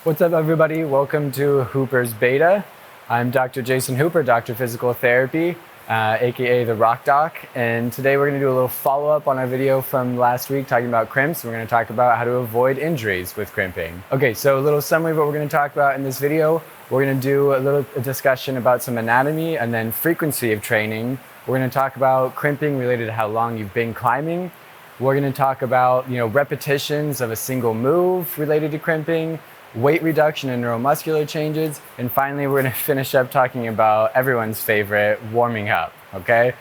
What's up, everybody? Welcome to Hooper's Beta. I'm Dr. Jason Hooper, Dr. Physical Therapy, aka the Rock Doc, and today we're going to do a little follow-up on our video from last week talking about crimps. We're going to talk about how to avoid injuries with crimping. Okay, so a little summary of what we're going to talk about in this video. We're going to do a little discussion about some anatomy and then frequency of training. We're going to talk about crimping related to how long you've been climbing. We're going to talk about, repetitions of a single move related to crimping, weight reduction and neuromuscular changes, and finally we're going to finish up talking about everyone's favorite, warming up, okay?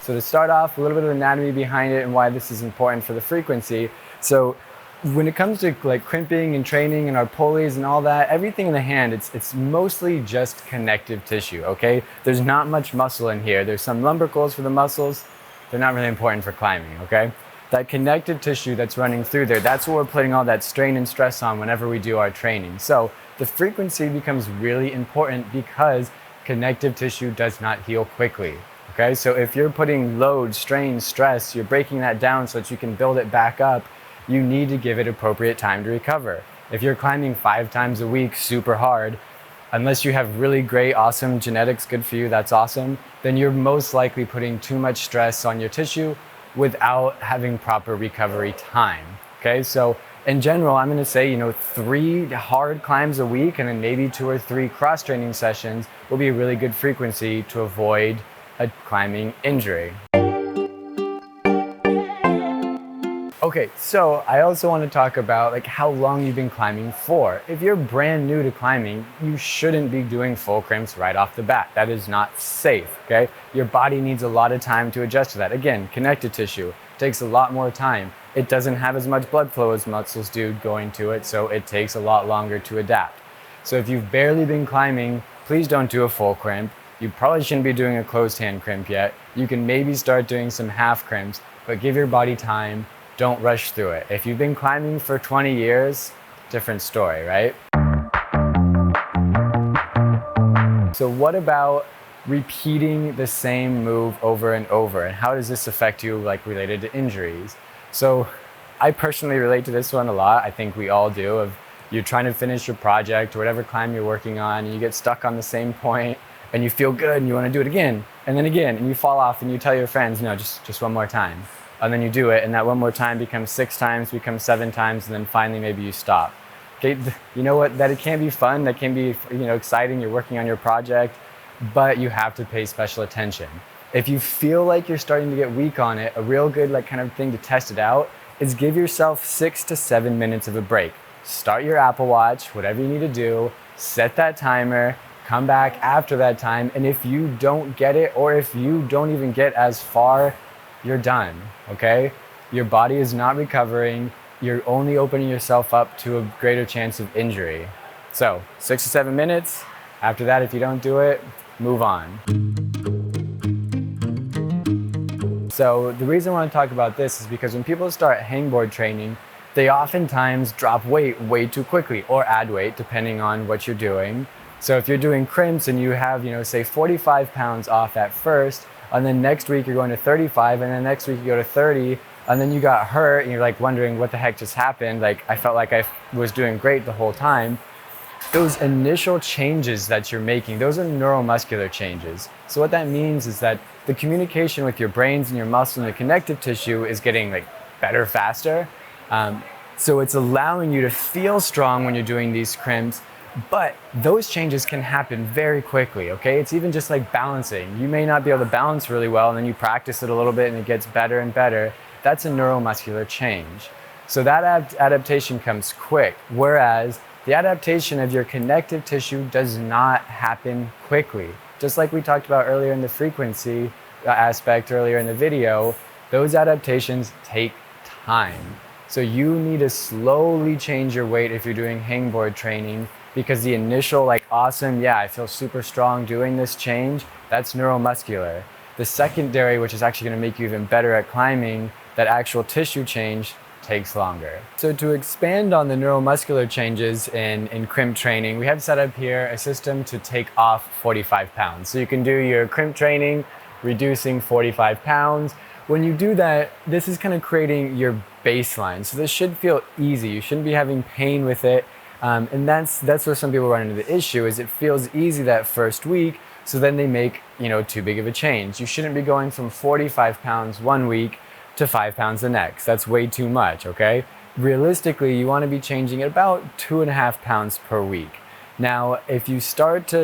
So to start off, a little bit of anatomy behind it and why this is important for the frequency. So when it comes to crimping and training and our pulleys and all that, everything in the hand, it's mostly just connective tissue, okay? There's not much muscle in here. There's some lumbricals for the muscles. They're not really important for climbing, okay? That connective tissue that's running through there, that's what we're putting all that strain and stress on whenever we do our training. So the frequency becomes really important because connective tissue does not heal quickly. Okay, so if you're putting load, strain, stress, you're breaking that down so that you can build it back up, you need to give it appropriate time to recover. If you're climbing 5 times a week super hard, unless you have really great, awesome genetics, good for you, that's awesome, then you're most likely putting too much stress on your tissue without having proper recovery time. Okay, so in general, I'm going to say, 3 hard climbs a week and then maybe 2 or 3 cross-training sessions will be a really good frequency to avoid a climbing injury. Okay, so I also want to talk about how long you've been climbing for. If you're brand new to climbing, you shouldn't be doing full crimps right off the bat. That is not safe, okay? Your body needs a lot of time to adjust to that. Again, connective tissue takes a lot more time. It doesn't have as much blood flow as muscles do going to it, so it takes a lot longer to adapt. So if you've barely been climbing, please don't do a full crimp. You probably shouldn't be doing a closed hand crimp yet. You can maybe start doing some half crimps, but give your body time. Don't rush through it. If you've been climbing for 20 years, different story, right? So what about repeating the same move over and over? And how does this affect you, related to injuries? So I personally relate to this one a lot. I think we all do. Of you're trying to finish your project or whatever climb you're working on, and you get stuck on the same point, and you feel good, and you want to do it again, and then again, and you fall off, and you tell your friends, no, just one more time. And then you do it, and that one more time becomes 6 times, becomes 7 times, and then finally maybe you stop. Okay, you know what? That it can be fun, that can be exciting. You're working on your project, but you have to pay special attention. If you feel like you're starting to get weak on it, a real good kind of thing to test it out is give yourself 6 to 7 minutes of a break. Start your Apple Watch, whatever you need to do, set that timer, come back after that time, and if you don't get it, or if you don't even get as far, you're done, okay? Your body is not recovering. You're only opening yourself up to a greater chance of injury. So 6 to 7 minutes. After that, if you don't do it, move on. So the reason I want to talk about this is because when people start hangboard training, they oftentimes drop weight way too quickly or add weight depending on what you're doing. So if you're doing crimps and you have, say 45 pounds off at first, and then next week you're going to 35, and then next week you go to 30, and then you got hurt and you're wondering what the heck just happened. I felt like I was doing great the whole time. Those initial changes that you're making, those are neuromuscular changes. So what that means is that the communication with your brains and your muscle and the connective tissue is getting better faster. So it's allowing you to feel strong when you're doing these crimps. But those changes can happen very quickly, okay? It's even just like balancing. You may not be able to balance really well, and then you practice it a little bit and it gets better and better. That's a neuromuscular change. So that adaptation comes quick, whereas the adaptation of your connective tissue does not happen quickly. Just like we talked about earlier in the frequency aspect earlier in the video, those adaptations take time. So you need to slowly change your weight if you're doing hangboard training, because the initial awesome, yeah, I feel super strong doing this change, that's neuromuscular. The secondary, which is actually going to make you even better at climbing, that actual tissue change takes longer. So to expand on the neuromuscular changes in crimp training, we have set up here a system to take off 45 pounds. So you can do your crimp training, reducing 45 pounds, when you do that, this is kind of creating your baseline. So this should feel easy. You shouldn't be having pain with it. And that's where some people run into the issue, is it feels easy that first week, so then they make, too big of a change. You shouldn't be going from 45 pounds one week to 5 pounds the next. That's way too much, okay? Realistically, you want to be changing at about 2.5 pounds per week. Now, if you start to,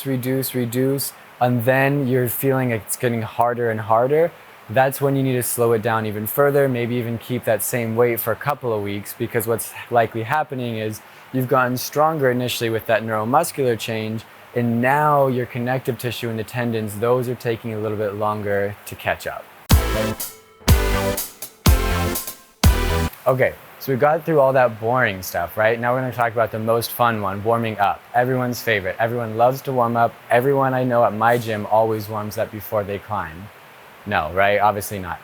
reduce, and then you're feeling it's getting harder and harder, that's when you need to slow it down even further, maybe even keep that same weight for a couple of weeks, because what's likely happening is you've gotten stronger initially with that neuromuscular change, and now your connective tissue and the tendons, those are taking a little bit longer to catch up. Okay, so we got through all that boring stuff, right? Now we're gonna talk about the most fun one, warming up. Everyone's favorite. Everyone loves to warm up. Everyone I know at my gym always warms up before they climb. No, right? Obviously not.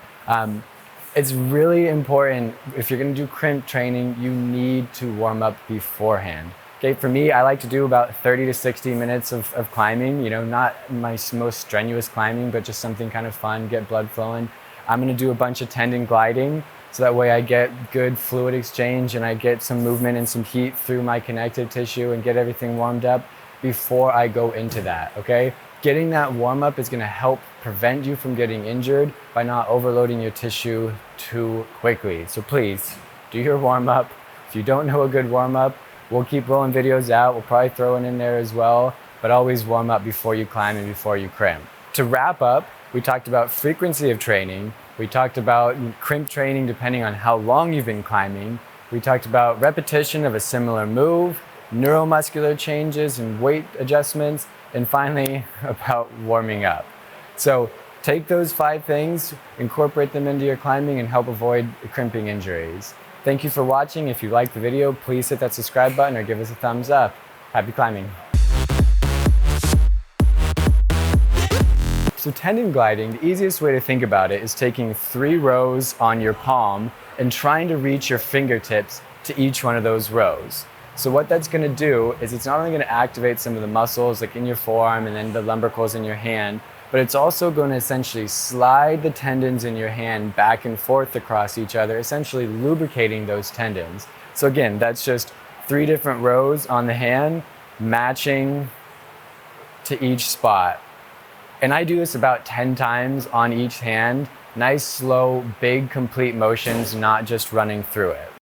It's really important, if you're gonna do crimp training, you need to warm up beforehand. Okay, for me, I like to do about 30 to 60 minutes of climbing, not my most strenuous climbing, but just something kind of fun, get blood flowing. I'm gonna do a bunch of tendon gliding, so that way I get good fluid exchange and I get some movement and some heat through my connective tissue and get everything warmed up before I go into that, okay? Getting that warm up is gonna help prevent you from getting injured by not overloading your tissue too quickly. So please, do your warm up. If you don't know a good warm up, we'll keep rolling videos out. We'll probably throw it in there as well, but always warm up before you climb and before you crimp. To wrap up, we talked about frequency of training. We talked about crimp training depending on how long you've been climbing. We talked about repetition of a similar move, neuromuscular changes and weight adjustments, and finally about warming up. So take those 5 things, incorporate them into your climbing, and help avoid crimping injuries. Thank you for watching. If you liked the video, please hit that subscribe button or give us a thumbs up. Happy climbing. So tendon gliding, the easiest way to think about it is taking 3 rows on your palm and trying to reach your fingertips to each one of those rows. So what that's gonna do is it's not only gonna activate some of the muscles like in your forearm and then the lumbricals in your hand, but it's also gonna essentially slide the tendons in your hand back and forth across each other, essentially lubricating those tendons. So again, that's just 3 different rows on the hand, matching to each spot. And I do this about 10 times on each hand. Nice, slow, big, complete motions, not just running through it.